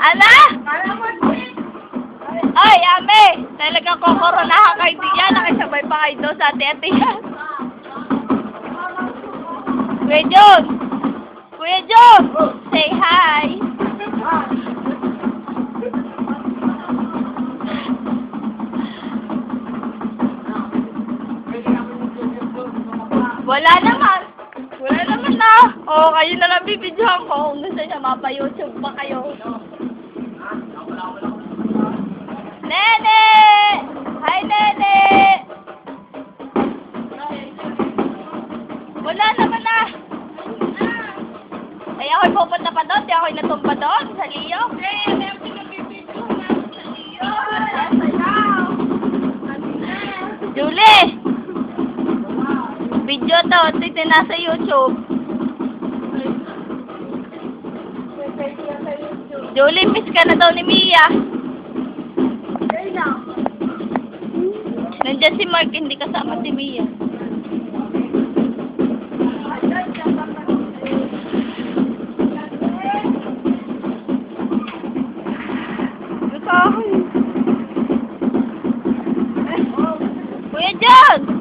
Ala! Ay, ame! Talagang kokoronahan kayo diyan. Nakisabay pa kayo doon sa ate-ate yan. Kuya John! Kuya John! Say hi! Wala naman! Wala naman na! Oo, kayo na lang bibidyohan ko kung gusto niya mapa-YouTube pa kayo. Nene! Hi, Nene! Wala naman na! Ay, ako'y pupunta pa doon. Di ako'y natumpa doon sa Leo. Julie! Video to. Ito nasa YouTube. Julie, miss ka na daw ni Mia. Nandiyan si Mark, hindi kasama si Mia. Kuya John!